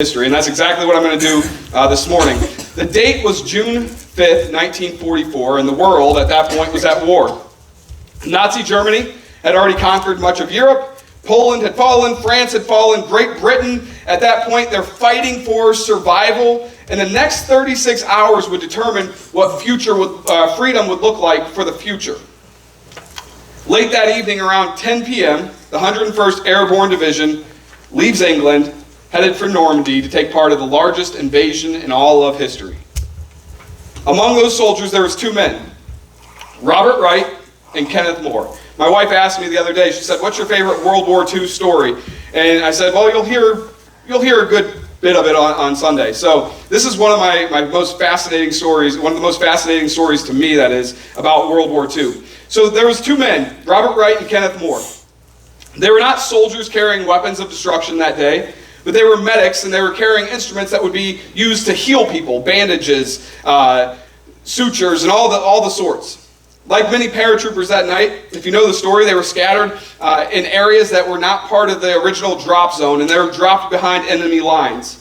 history, and that's exactly what I'm going to do this morning. The date was June 5th, 1944, and the world at that point was at war. Nazi Germany had already conquered much of Europe. Poland had fallen, France had fallen, Great Britain, at that point, they're fighting for survival, and the next 36 hours would determine what freedom would look like for the future. Late that evening, around 10 p.m., the 101st Airborne Division leaves England, headed for Normandy to take part of the largest invasion in all of history. Among those soldiers, there was two men, Robert Wright and Kenneth Moore. My wife asked me the other day, she said, "What's your favorite World War II story?" And I said, "Well, you'll hear a good bit of it on Sunday." So this is one of my most fascinating stories, one of the most fascinating stories to me, that is, about World War II. So there was two men, Robert Wright and Kenneth Moore. They were not soldiers carrying weapons of destruction that day, but they were medics, and they were carrying instruments that would be used to heal people, bandages, sutures, and all the sorts. Like many paratroopers that night, if you know the story, they were scattered in areas that were not part of the original drop zone, and they were dropped behind enemy lines.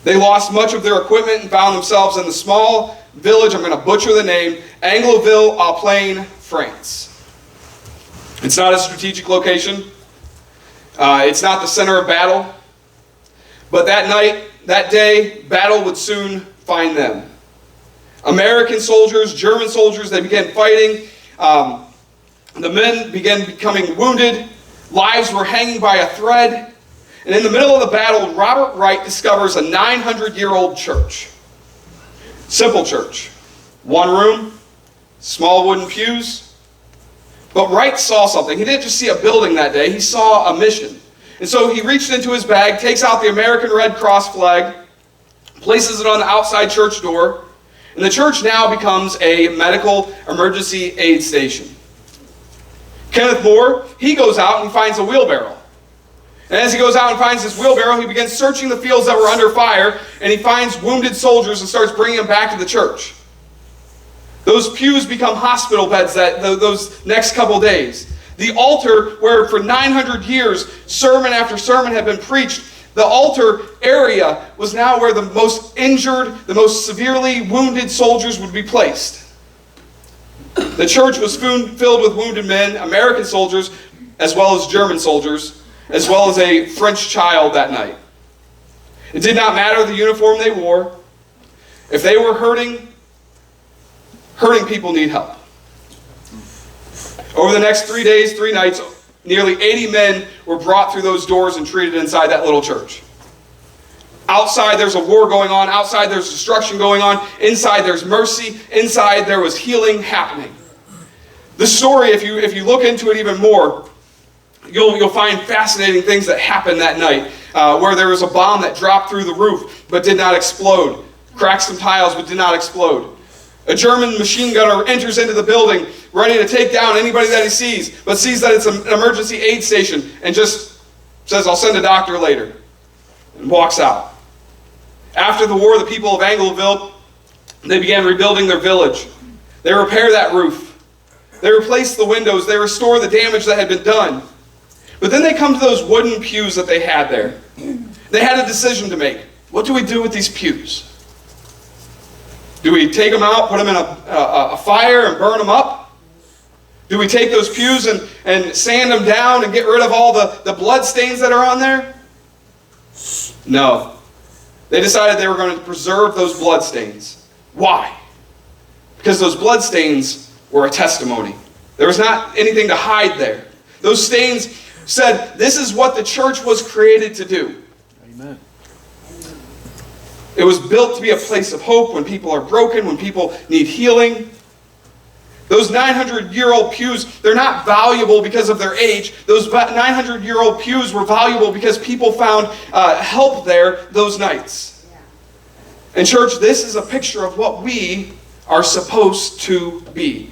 They lost much of their equipment and found themselves in the small village, I'm going to butcher the name, Angloville-au-Plain, France. It's not a strategic location. It's not the center of battle. But that night, that day, battle would soon find them. American soldiers, German soldiers, they began fighting. The men began becoming wounded. Lives were hanging by a thread. And in the middle of the battle, Robert Wright discovers a 900-year-old church. Simple church. One room, small wooden pews. But Wright saw something. He didn't just see a building that day, he saw a mission. And so he reached into his bag, takes out the American Red Cross flag, places it on the outside church door, and the church now becomes a medical emergency aid station. Kenneth Moore, he goes out and he finds a wheelbarrow. And as he goes out and finds this wheelbarrow, he begins searching the fields that were under fire, and he finds wounded soldiers and starts bringing them back to the church. Those pews become hospital beds those next couple days. The altar, where for 900 years sermon after sermon had been preached, the altar area was now where the most injured, the most severely wounded soldiers would be placed. The church was filled with wounded men, American soldiers, as well as German soldiers, as well as a French child that night. It did not matter the uniform they wore. If they were hurting people need help. Over the next 3 days, 3 nights, nearly 80 men were brought through those doors and treated inside that little church. Outside there's a war going on. Outside there's destruction going on. Inside there's mercy. Inside there was healing happening. The story, if you look into it even more, you'll find fascinating things that happened that night, where there was a bomb that dropped through the roof but did not explode. Cracked some tiles but did not explode. A German machine gunner enters into the building ready to take down anybody that he sees, but sees that it's an emergency aid station and just says, "I'll send a doctor later," and walks out. After the war, the people of Angloville, they began rebuilding their village. They repair that roof. They replace the windows. They restore the damage that had been done. But then they come to those wooden pews that they had there. They had a decision to make. What do we do with these pews? Do we take them out, put them in a fire and burn them up? Do we take those pews and sand them down and get rid of all the blood stains that are on there? No. They decided they were going to preserve those blood stains. Why? Because those blood stains were a testimony. There was not anything to hide there. Those stains said, this is what the church was created to do. Amen. It was built to be a place of hope when people are broken, when people need healing. Those 900-year-old pews, they're not valuable because of their age. Those 900-year-old pews were valuable because people found help there those nights. And church, this is a picture of what we are supposed to be.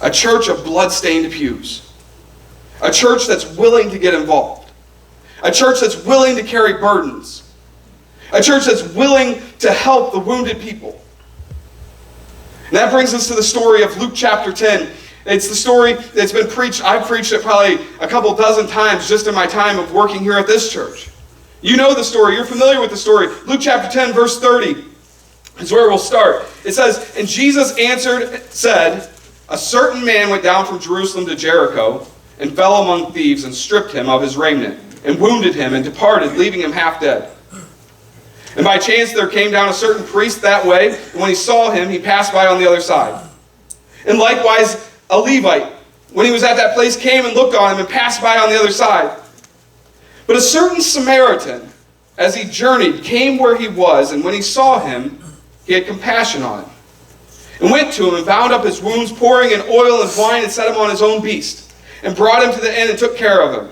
A church of blood-stained pews. A church that's willing to get involved. A church that's willing to carry burdens. A church that's willing to help the wounded people. And that brings us to the story of Luke chapter 10. It's the story that's been preached. I've preached it probably a couple dozen times just in my time of working here at this church. You know the story. You're familiar with the story. Luke chapter 10, verse 30 is where we'll start. It says, "And Jesus answered, said, a certain man went down from Jerusalem to Jericho and fell among thieves and stripped him of his raiment and wounded him and departed, leaving him half dead. And by chance there came down a certain priest that way, and when he saw him, he passed by on the other side. And likewise a Levite, when he was at that place, came and looked on him and passed by on the other side. But a certain Samaritan, as he journeyed, came where he was, and when he saw him, he had compassion on him, and went to him and bound up his wounds, pouring in oil and wine, and set him on his own beast, and brought him to the inn and took care of him.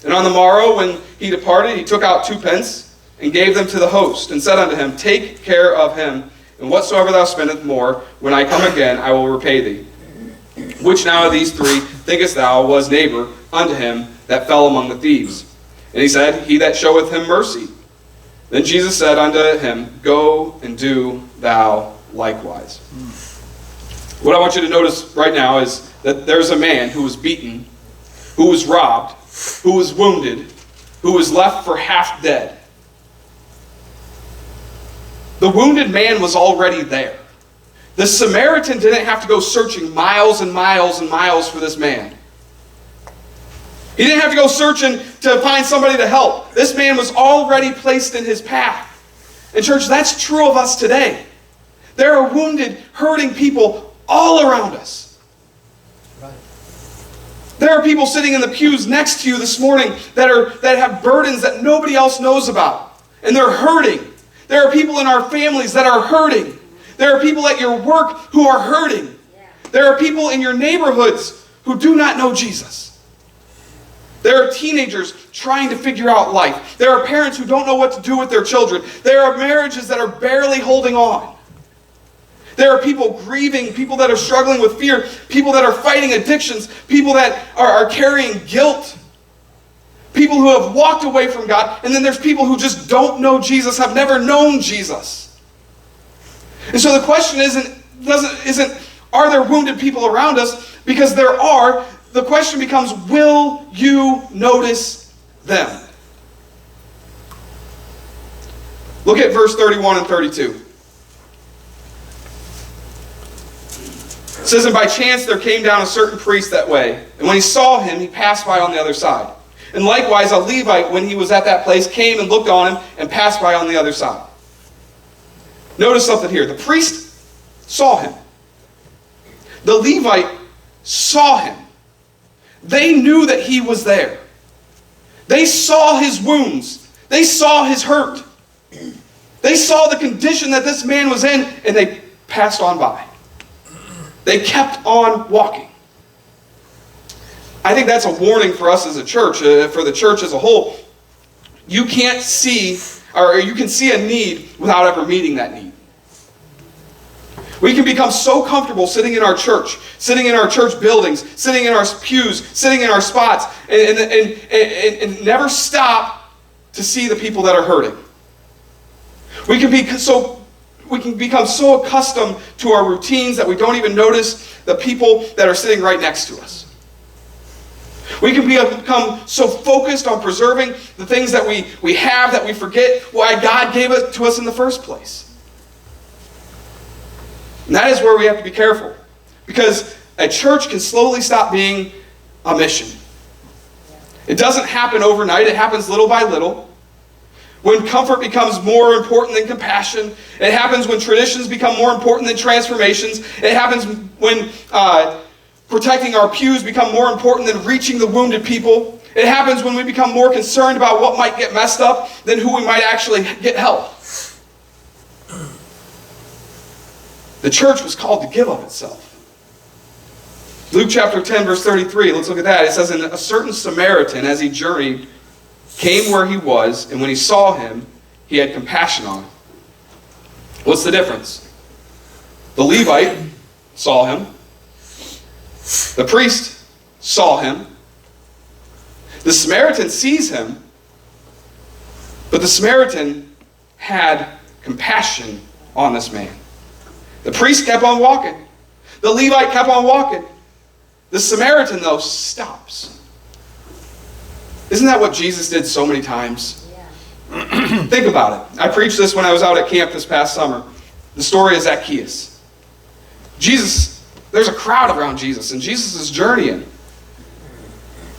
And on the morrow, when he departed, he took out 2 pence, and gave them to the host, and said unto him, Take care of him, and whatsoever thou spendest more, when I come again, I will repay thee. Which now of these 3 thinkest thou was neighbor unto him that fell among the thieves? And he said, He that showeth him mercy. Then Jesus said unto him, Go and do thou likewise." What I want you to notice right now is that there's a man who was beaten, who was robbed, who was wounded, who was left for half dead. The wounded man was already there. The Samaritan didn't have to go searching miles and miles and miles for this man. He didn't have to go searching to find somebody to help. This man was already placed in his path. And church, that's true of us today. There are wounded, hurting people all around us. Right. There are people sitting in the pews next to you this morning that have burdens that nobody else knows about. And they're hurting. There are people in our families that are hurting. There are people at your work who are hurting. There are people in your neighborhoods who do not know Jesus. There are teenagers trying to figure out life. There are parents who don't know what to do with their children. There are marriages that are barely holding on. There are people grieving, people that are struggling with fear, people that are fighting addictions, people that are carrying guilt, people who have walked away from God, and then there's people who just don't know Jesus, have never known Jesus. And so the question isn't are there wounded people around us? Because there are. The question becomes, will you notice them? Look at verse 31 and 32. It says, "And by chance there came down a certain priest that way, and when he saw him, he passed by on the other side. And likewise a Levite, when he was at that place, came and looked on him and passed by on the other side." Notice something here. The priest saw him. The Levite saw him. They knew that he was there. They saw his wounds. They saw his hurt. They saw the condition that this man was in, and they passed on by. They kept on walking. I think that's a warning for us as a church, for the church as a whole. You can't see, or you can see a need without ever meeting that need. We can become so comfortable sitting in our church buildings, sitting in our pews, sitting in our spots, and never stop to see the people that are hurting. We can become so accustomed to our routines that we don't even notice the people that are sitting right next to us. We can become so focused on preserving the things that we have that we forget why God gave it to us in the first place. And that is where we have to be careful. Because a church can slowly stop being a mission. It doesn't happen overnight. It happens little by little. When comfort becomes more important than compassion. It happens when traditions become more important than transformations. It happens when protecting our pews become more important than reaching the wounded people. It happens when we become more concerned about what might get messed up than who we might actually get help. The church was called to give of itself. Luke chapter 10, verse 33, let's look at that. It says, "And a certain Samaritan, as he journeyed, came where he was, and when he saw him, he had compassion on him." What's the difference? The Levite saw him. The priest saw him. The Samaritan sees him, but the Samaritan had compassion on this man. The priest kept on walking. The Levite kept on walking. The Samaritan, though, stops. Isn't that what Jesus did so many times? Think about it. I preached this when I was out at camp this past summer. The story of Zacchaeus. Jesus, there's a crowd around Jesus, and Jesus is journeying.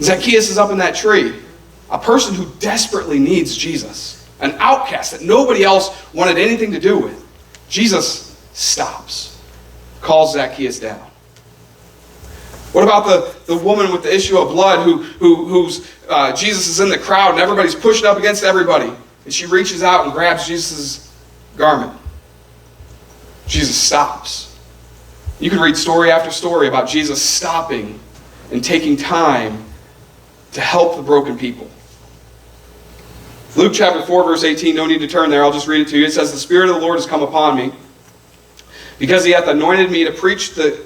Zacchaeus is up in that tree, a person who desperately needs Jesus, an outcast that nobody else wanted anything to do with. Jesus stops, calls Zacchaeus down. What about the woman with the issue of blood who's Jesus is in the crowd and everybody's pushing up against everybody, and she reaches out and grabs Jesus' garment. Jesus stops. You can read story after story about Jesus stopping and taking time to help the broken people. Luke chapter 4, verse 18, no need to turn there, I'll just read it to you. It says, "The Spirit of the Lord has come upon me, because he hath anointed me to preach the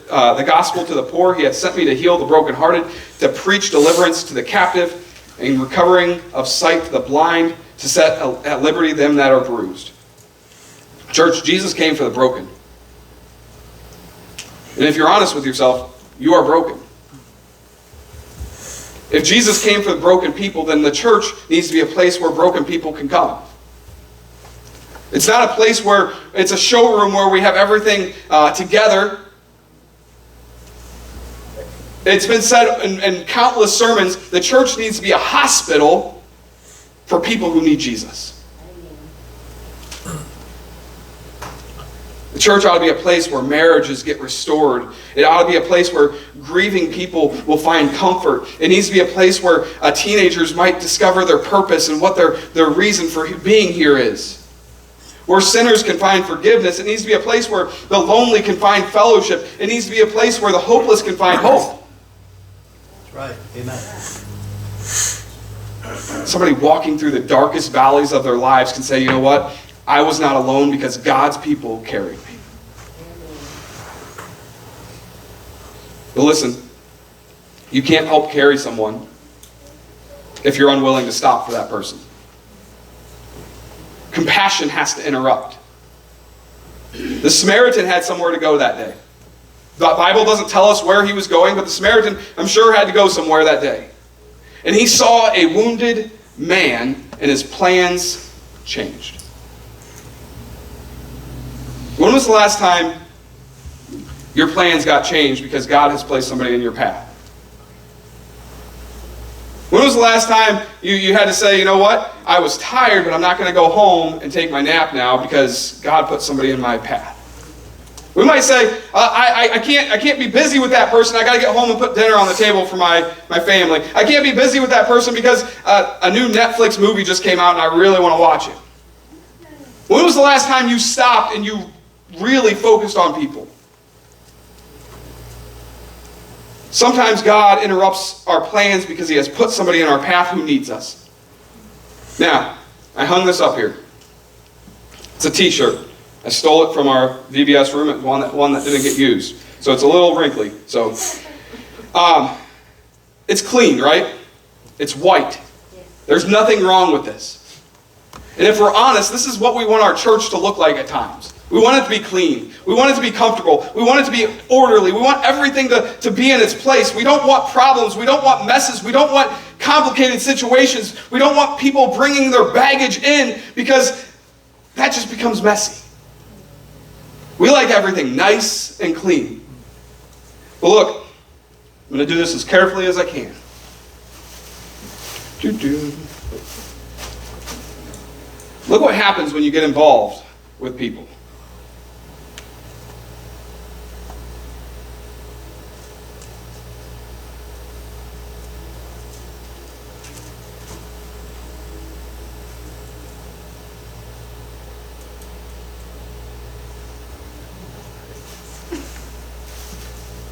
gospel to the poor. He hath sent me to heal the brokenhearted, to preach deliverance to the captive, and recovering of sight to the blind, to set at liberty them that are bruised." Church, Jesus came for the broken. And if you're honest with yourself, you are broken. If Jesus came for the broken people, then the church needs to be a place where broken people can come. It's not a place where it's a showroom where we have everything together. It's been said in countless sermons, the church needs to be a hospital for people who need Jesus. The church ought to be a place where marriages get restored. It ought to be a place where grieving people will find comfort. It needs to be a place where teenagers might discover their purpose and what their reason for being here is. Where sinners can find forgiveness. It needs to be a place where the lonely can find fellowship. It needs to be a place where the hopeless can find hope. That's right. Amen. Somebody walking through the darkest valleys of their lives can say, you know what? I was not alone because God's people carried me. But listen, you can't help carry someone if you're unwilling to stop for that person. Compassion has to interrupt. The Samaritan had somewhere to go that day. The Bible doesn't tell us where he was going, but the Samaritan, I'm sure, had to go somewhere that day. And he saw a wounded man, and his plans changed. When was the last time your plans got changed because God has placed somebody in your path? When was the last time you had to say, you know what? I was tired, but I'm not going to go home and take my nap now because God put somebody in my path. We might say, I can't be busy with that person. I got to get home and put dinner on the table for my family. I can't be busy with that person because a new Netflix movie just came out and I really want to watch it. When was the last time you stopped and you really focused on people? Sometimes God interrupts our plans because he has put somebody in our path who needs us. Now, I hung this up here. It's a t-shirt. I stole it from our VBS room, one that didn't get used. So it's a little wrinkly. So it's clean, right? It's white. There's nothing wrong with this. And if we're honest, this is what we want our church to look like at times. We want it to be clean. We want it to be comfortable. We want it to be orderly. We want everything to be in its place. We don't want problems. We don't want messes. We don't want complicated situations. We don't want people bringing their baggage in because that just becomes messy. We like everything nice and clean. But look, I'm going to do this as carefully as I can. Look what happens when you get involved with people.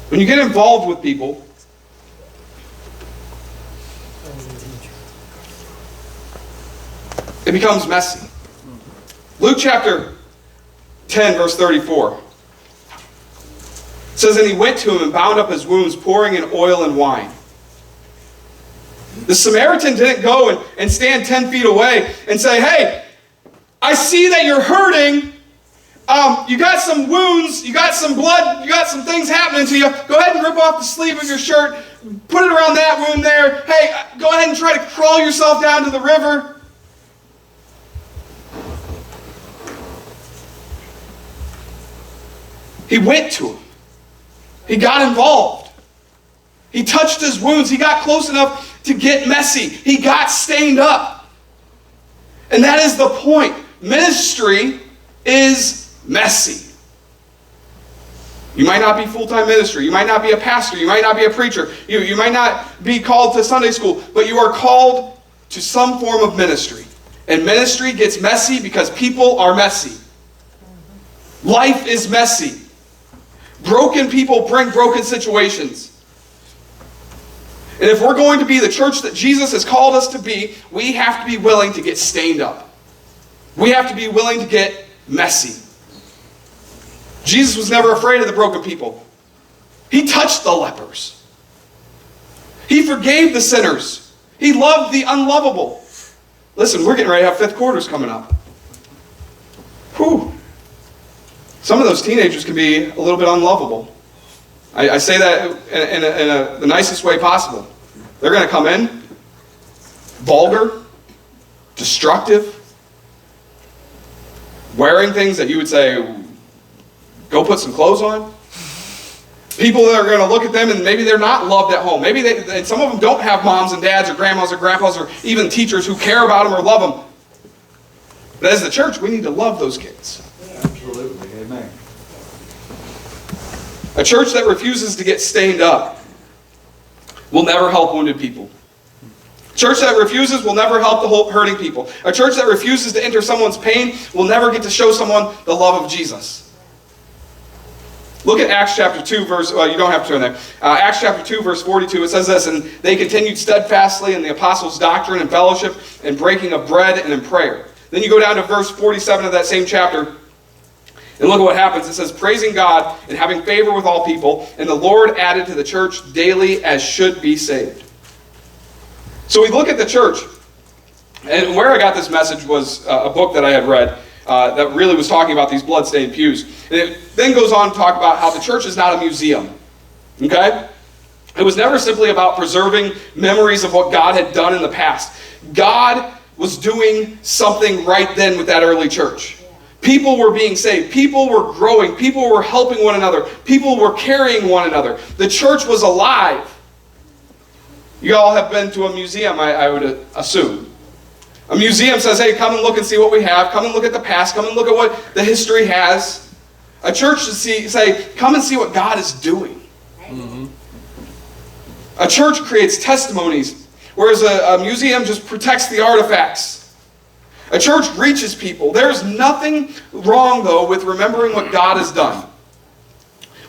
When you get involved with people, it becomes messy. Luke chapter 10, verse 34 says, "And he went to him and bound up his wounds, pouring in oil and wine." The Samaritan didn't go and stand 10 feet away and say, "Hey, I see that you're hurting. You got some wounds, you got some blood, you got some things happening to you. Go ahead and rip off the sleeve of your shirt, put it around that wound there. Hey, go ahead and try to crawl yourself down to the river." He went to him. He got involved. He touched his wounds. He got close enough to get messy. He got stained up. And that is the point. Ministry is messy. You might not be full-time ministry. You might not be a pastor. You might not be a preacher. You might not be called to Sunday school. But you are called to some form of ministry. And ministry gets messy because people are messy. Life is messy. Broken people bring broken situations. And if we're going to be the church that Jesus has called us to be, we have to be willing to get stained up. We have to be willing to get messy. Jesus was never afraid of the broken people. He touched the lepers. He forgave the sinners. He loved the unlovable. Listen, we're getting ready to have fifth quarters coming up. Whew. Some of those teenagers can be a little bit unlovable. I say that in the nicest way possible. They're going to come in vulgar, destructive, wearing things that you would say, go put some clothes on. People that are going to look at them and maybe they're not loved at home. Maybe and some of them don't have moms and dads or grandmas or grandpas or even teachers who care about them or love them. But as the church, we need to love those kids. Absolutely. Amen. A church that refuses to get stained up will never help wounded people. A church that refuses will never help the hurting people. A church that refuses to enter someone's pain will never get to show someone the love of Jesus. Look at Acts chapter 2, verse, well, you don't have to turn there. Acts chapter 2, verse 42, it says this, and they continued steadfastly in the apostles' doctrine and fellowship and breaking of bread and in prayer. Then you go down to verse 47 of that same chapter, and look at what happens. It says, praising God and having favor with all people, and the Lord added to the church daily as should be saved. So we look at the church, and where I got this message was a book that I had read that really was talking about these bloodstained pews. And it then goes on to talk about how the church is not a museum. Okay? It was never simply about preserving memories of what God had done in the past. God was doing something right then with that early church. People were being saved. People were growing. People were helping one another. People were carrying one another. The church was alive. You all have been to a museum, I would assume. A museum says, hey, come and look and see what we have. Come and look at the past. Come and look at what the history has. A church should say, come and see what God is doing. Mm-hmm. A church creates testimonies, whereas a museum just protects the artifacts. A church reaches people. There's nothing wrong, though, with remembering what God has done.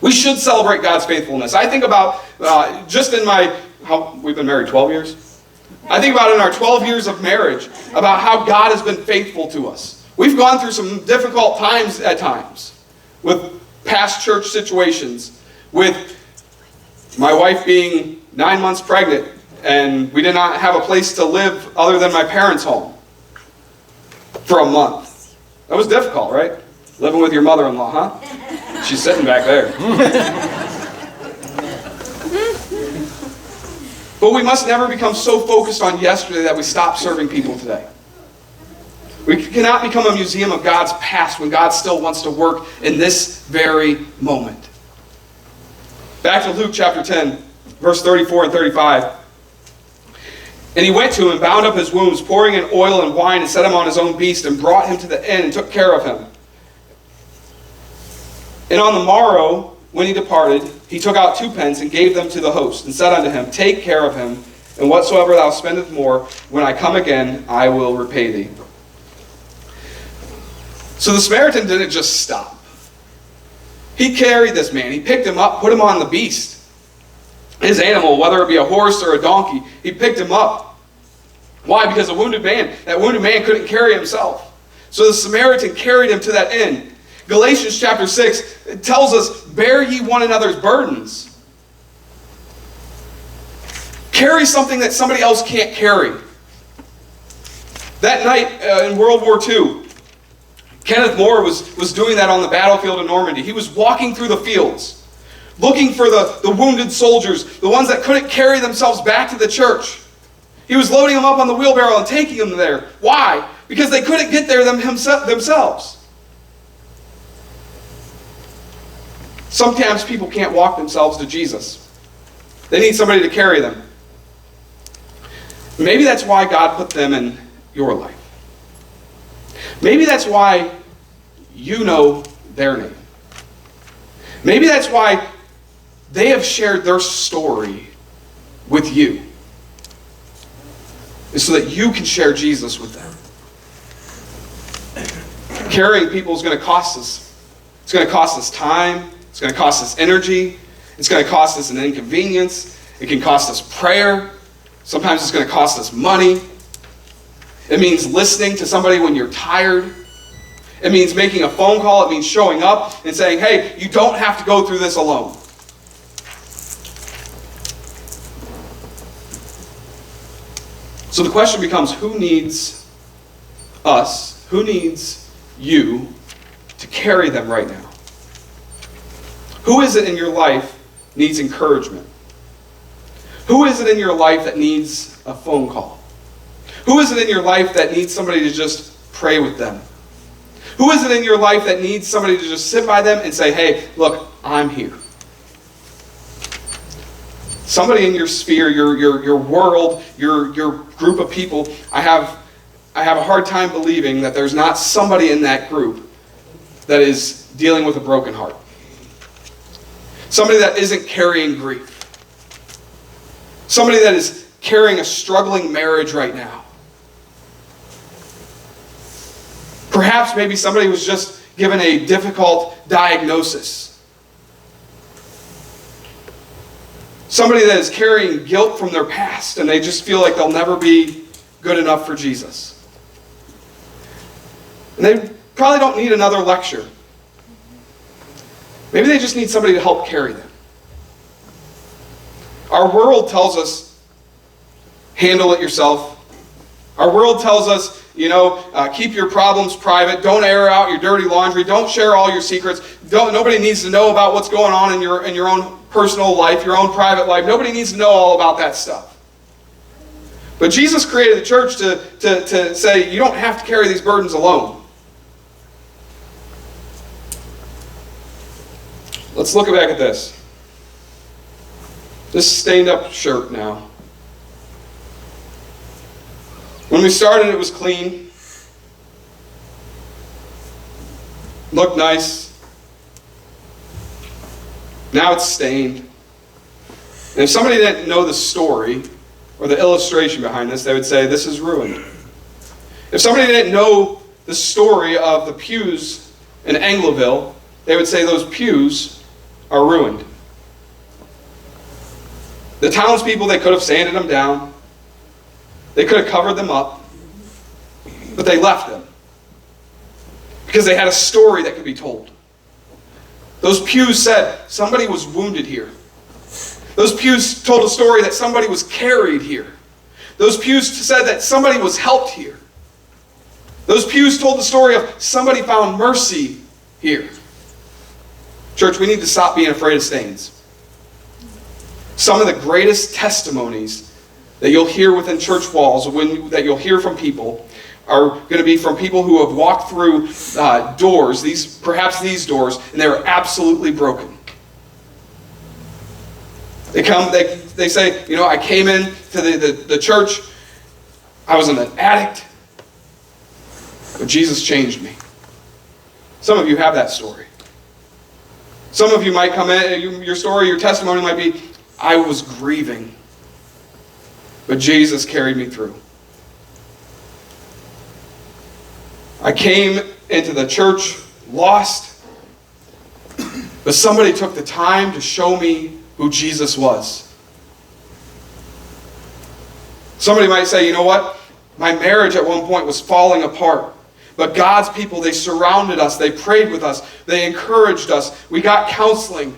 We should celebrate God's faithfulness. I think about, we've been married 12 years? I think about in our 12 years of marriage, about how God has been faithful to us. We've gone through some difficult times at times, with past church situations, with my wife being 9 months pregnant, and we did not have a place to live other than my parents' home for a month. That was difficult, right? Living with your mother-in-law, huh? She's sitting back there. But we must never become so focused on yesterday that we stop serving people today. We cannot become a museum of God's past when God still wants to work in this very moment. Back to Luke chapter 10, verse 34 and 35. And he went to him and bound up his wounds, pouring in oil and wine, and set him on his own beast, and brought him to the inn, and took care of him. And on the morrow, when he departed, he took out 2 pence, and gave them to the host, and said unto him, take care of him, and whatsoever thou spendest more, when I come again, I will repay thee. So the Samaritan didn't just stop. He carried this man. He picked him up, put him on the beast. His animal, whether it be a horse or a donkey, he picked him up. Why? Because that wounded man couldn't carry himself. So the Samaritan carried him to that inn. Galatians chapter 6, it tells us, bear ye one another's burdens. Carry something that somebody else can't carry. That night in World War II, Kenneth Moore was doing that on the battlefield in Normandy. He was walking through the fields, looking for the wounded soldiers, the ones that couldn't carry themselves back to the church. He was loading them up on the wheelbarrow and taking them there. Why? Because they couldn't get there themselves. Sometimes people can't walk themselves to Jesus. They need somebody to carry them. Maybe that's why God put them in your life. Maybe that's why you know their name. Maybe that's why they have shared their story with you. It's so that you can share Jesus with them. Carrying people is going to cost us. It's going to cost us time. It's going to cost us energy. It's going to cost us an inconvenience. It can cost us prayer. Sometimes it's going to cost us money. It means listening to somebody when you're tired. It means making a phone call. It means showing up and saying, hey, you don't have to go through this alone. So the question becomes, who needs us? Who needs you to carry them right now? Who is it in your life needs encouragement? Who is it in your life that needs a phone call? Who is it in your life that needs somebody to just pray with them? Who is it in your life that needs somebody to just sit by them and say, hey, look, I'm here? Somebody in your sphere, your world, your group of people, I have a hard time believing that there's not somebody in that group that is dealing with a broken heart. Somebody that isn't carrying grief. Somebody that is carrying a struggling marriage right now. Perhaps maybe somebody was just given a difficult diagnosis. Somebody that is carrying guilt from their past and they just feel like they'll never be good enough for Jesus. And they probably don't need another lecture. Maybe they just need somebody to help carry them. Our world tells us, handle it yourself. Our world tells us, keep your problems private. Don't air out your dirty laundry. Don't share all your secrets. Nobody needs to know about what's going on in your own personal life, your own private life. Nobody needs to know all about that stuff. But Jesus created the church to say, you don't have to carry these burdens alone. Let's look back at this. This stained up shirt now. When we started, it was clean. Looked nice. Now it's stained. And if somebody didn't know the story or the illustration behind this, they would say, this is ruined. If somebody didn't know the story of the pews in Angloville, they would say those pews are ruined. The townspeople, they could have sanded them down. They could have covered them up. But they left them. Because they had a story that could be told. Those pews said somebody was wounded here. Those pews told a story that somebody was carried here. Those pews said that somebody was helped here. Those pews told the story of somebody found mercy here. Church, we need to stop being afraid of stains. Some of the greatest testimonies that you'll hear within church walls, that you'll hear from people, are going to be from people who have walked through doors, perhaps these doors, and they are absolutely broken. They say, I came in to the church, I was an addict, but Jesus changed me. Some of you have that story. Some of you might come in, your story, your testimony might be, I was grieving, but Jesus carried me through. I came into the church lost, but somebody took the time to show me who Jesus was. Somebody might say, you know what? My marriage at one point was falling apart. But God's people, they surrounded us. They prayed with us. They encouraged us. We got counseling.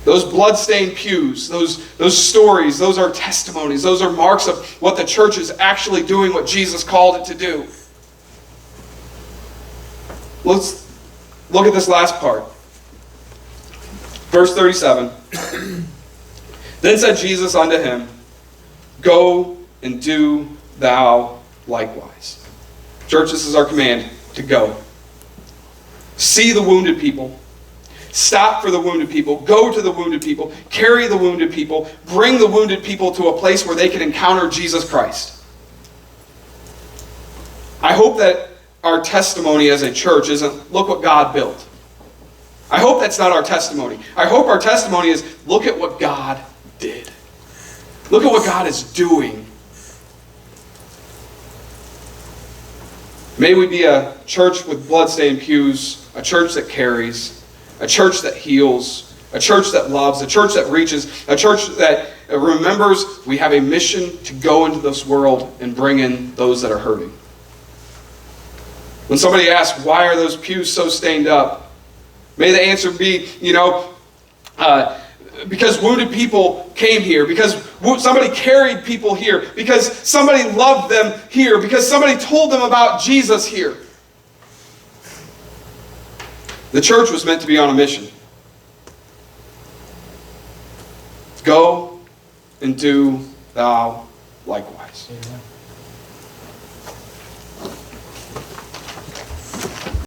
Those blood-stained pews, those stories, those are testimonies. Those are marks of what the church is actually doing, what Jesus called it to do. Let's look at this last part. Verse 37. Then said Jesus unto him, Go and do thou likewise. Church, this is our command, to go. See the wounded people. Stop for the wounded people. Go to the wounded people. Carry the wounded people. Bring the wounded people to a place where they can encounter Jesus Christ. I hope that our testimony as a church isn't, look what God built. I hope that's not our testimony. I hope our testimony is, look at what God did. Look at what God is doing. May we be a church with bloodstained pews, a church that carries, a church that heals, a church that loves, a church that reaches, a church that remembers we have a mission to go into this world and bring in those that are hurting. When somebody asks, why are those pews so stained up? May the answer be, because wounded people came here, because somebody carried people here, because somebody loved them here, because somebody told them about Jesus here. The church was meant to be on a mission. Go and do thou likewise. Amen.